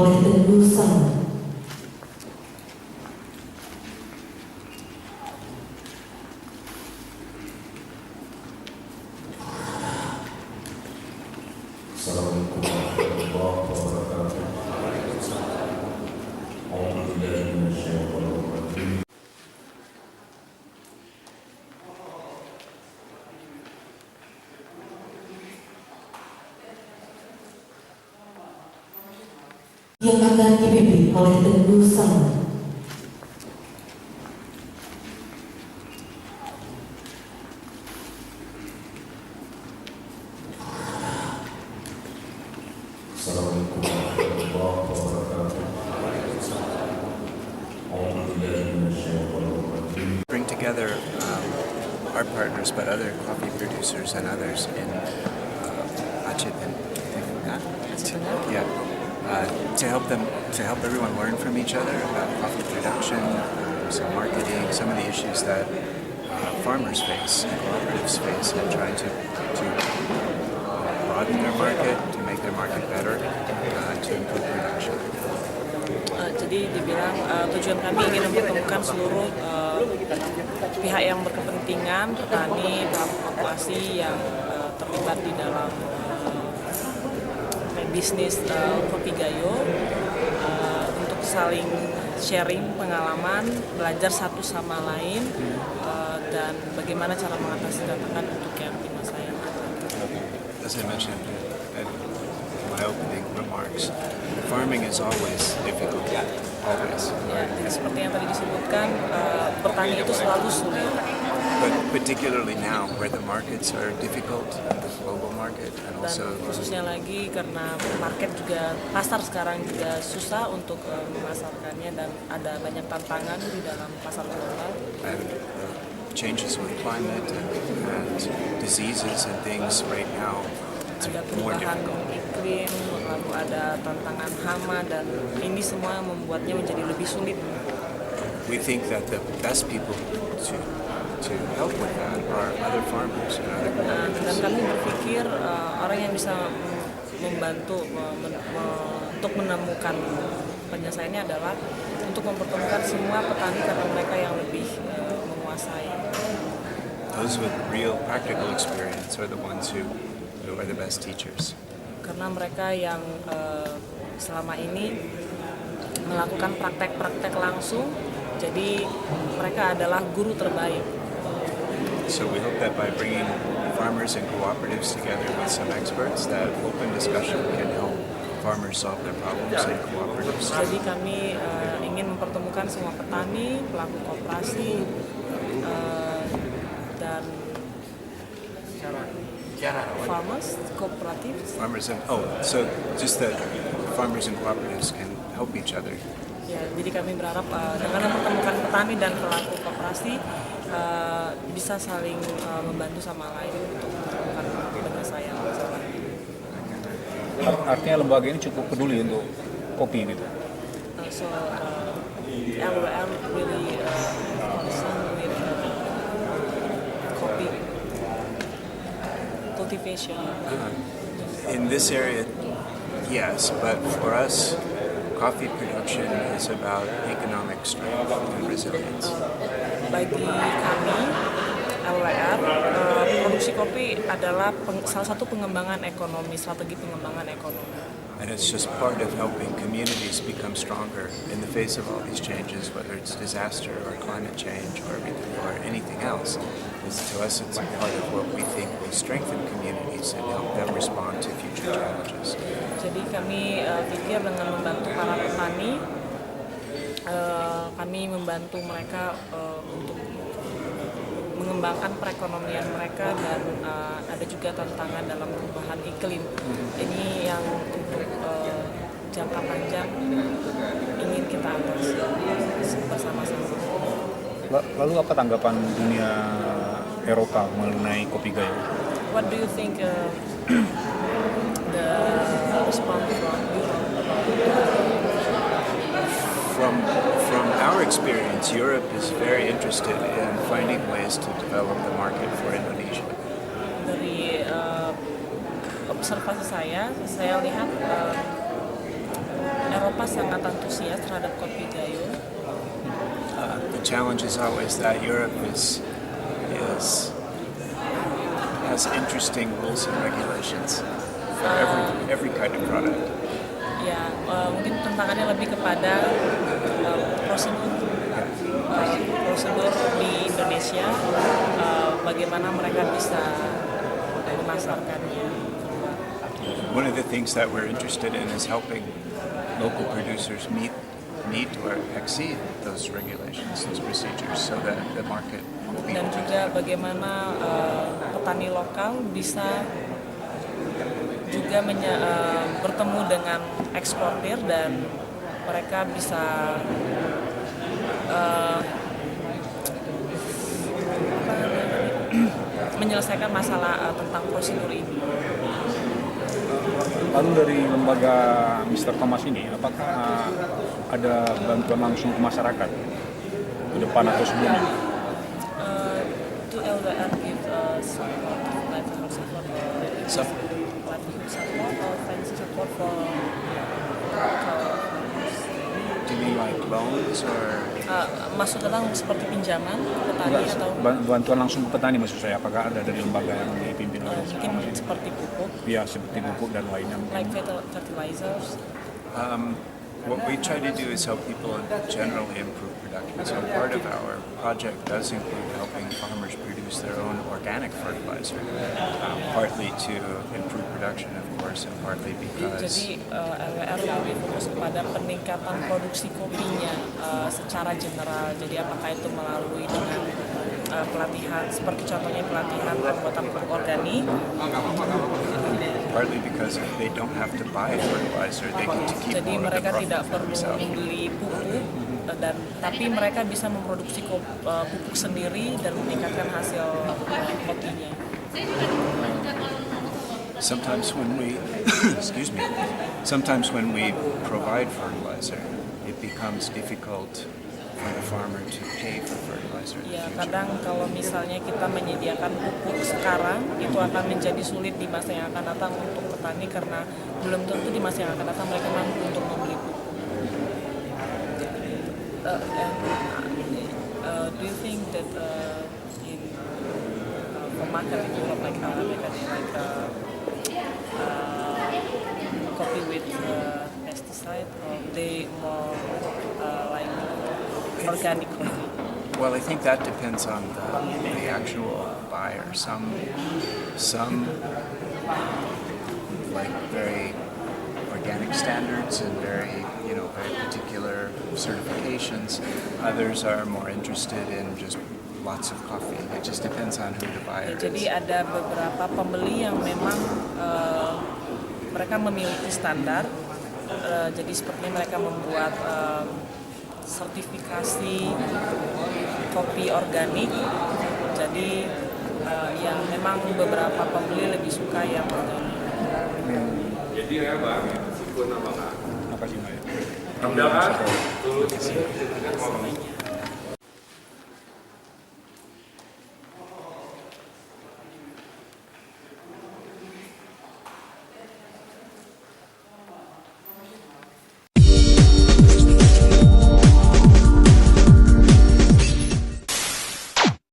oleh Temu Sama. Assalamualaikum warahmatullahi wabarakatuh. A'udzubillahi minasyaitonir rajim. Yang akan dipimpin oleh Temu Sama. Assalamualaikum warahmatullahi wabarakatuh. A'udzubillahi minasyaitonir rajim. Bring together our partners, but other coffee producers and others in Aceh and yeah, to help everyone learn from each other about coffee production, some marketing, some of the issues that farmers face, cooperatives face, and trying to broaden their market, to make their market better, to improve production. Jadi dibilang tujuan kami ingin mempertemukan seluruh pihak yang berkepentingan, petani, pelaku populasi yang terlibat di dalam bisnis kopi gayo, untuk saling sharing pengalaman, belajar satu sama lain, dan bagaimana cara mengatasi tantangan untuk yang di masa yang akan. As I mentioned in my opening remarks, farming is always difficult, always. Ya, jadi seperti yang tadi disebutkan, bertani itu selalu sulit. But particularly now, where the markets are difficult, the global market, and Dan also khususnya lagi karena pasar sekarang juga susah untuk memasarkannya, dan ada banyak tantangan di dalam pasar global. and changes with climate and diseases and things right now. It's Ada more perubahan difficult. iklim, lalu ada tantangan hama, dan ini semua membuatnya menjadi lebih sulit. We think that the best people to help with that are other farmers and other Dan communities. kami berpikir orang yang bisa membantu untuk menemukan penyelesaiannya adalah untuk mempertemukan semua petani, karena mereka yang lebih menguasai. Those with real practical experience are the ones who are the best teachers. Karena mereka yang selama ini melakukan praktek-praktek langsung, jadi mereka adalah guru terbaik. So we hope that by bringing farmers and cooperatives together with some experts, that open discussion can help farmers solve their problems and cooperatives. Jadi kami ingin mempertemukan semua petani, pelaku koperasi, dan farmers, kooperatif. Farmers and so just that farmers and cooperatives can help each other. Ya, jadi kami berharap dengan mempertemukan petani dan pelaku koperasi bisa saling membantu sama lain untuk menemukan penyelesaian masalah. Artinya lembaga ini cukup peduli untuk kopi gitu. So LWR really concerned with coffee cultivation. In this area, yes, but for us, coffee production is about economic strength and resilience. Bagi kami LWR, produksi kopi adalah salah satu pengembangan ekonomi, strategi pengembangan ekonomi. And it's just part of helping communities become stronger in the face of all these changes, whether it's disaster or climate change or anything else. To us, it's a part of what we think will strengthen communities and help them respond to future challenges. Jadi kami pikir dengan membantu para petani, kami membantu mereka untuk mengembangkan perekonomian mereka, dan ada juga tantangan dalam perubahan iklim. Ini yang untuk jangka panjang ingin kita atasi bersama-sama. Lalu apa tanggapan dunia Eropa mengenai kopi gayo? What do you think the response from Europe? From our experience, Europe is very interested in finding ways to develop the market for Indonesia. Dari observasi saya lihat Eropa sangat antusias terhadap kopi gayo. The challenge is always that Europe has interesting rules and regulations for every kind of product. Ya, mungkin tantangannya lebih kepada prosedur di Indonesia, bagaimana mereka bisa memasarkannya. One of the things that we're interested in is helping local producers meet or exceed those regulations, those procedures, so that the market will be Dan open. juga bagaimana petani lokal bisa juga bertemu dengan eksportir dan mereka bisa menyelesaikan masalah tentang prosedur ini. Lalu dari lembaga Mr. Thomas ini, apakah ada bantuan langsung ke masyarakat ke depan atau sebelumnya? To LDR give support, livelihood support, livelihood support or financial support for local. Do you mean like loans or? Masuk dalam seperti pinjaman ke petani Enggak, atau bantuan langsung ke petani maksud saya. Apakah ada dari lembaga yang dipimpin oleh Mr. mungkin Thomas ini? seperti pupuk, Ya, seperti pupuk dan lainnya. like fertilizers. What we try to do is help people generally improve production. So part of our project does include helping farmers produce their own organic fertilizer, partly to improve production, of course, and partly because Jadi LWR lebih fokus kepada peningkatan produksi kopinya secara general. Jadi apakah itu melalui dengan pelatihan, seperti contohnya pelatihan anggota pupuk organik, partly because if they don't have to buy fertilizer, they get to keep jadi more of the mereka profit tidak for perlu themselves. membeli pupuk tapi mereka bisa memproduksi pupuk sendiri dan meningkatkan hasil kopinya. Sometimes when we, excuse me, sometimes when we provide fertilizer, it becomes difficult for the farmer to pay for fertilizer in the Ya, future. kadang kalau misalnya kita menyediakan pupuk sekarang, itu akan menjadi sulit di masa yang akan datang untuk petani karena belum tentu di masa yang akan datang mereka mampu untuk membeli pupuk. Do you think that in for market in Europe like coffee with pesticide or they more like organic coffee? Well, I think that depends on the actual buyer. Some like very organic standards and very particular certifications. Others are more interested in just lots of coffee. It just depends on who the buyer Jadi is. ada beberapa pembeli yang memang mereka memiliki standar. Jadi sepertinya mereka membuat sertifikasi kopi organik. Jadi yang memang beberapa pembeli lebih suka yang organik. Terima kasih, Mbak. Mudah-mudahan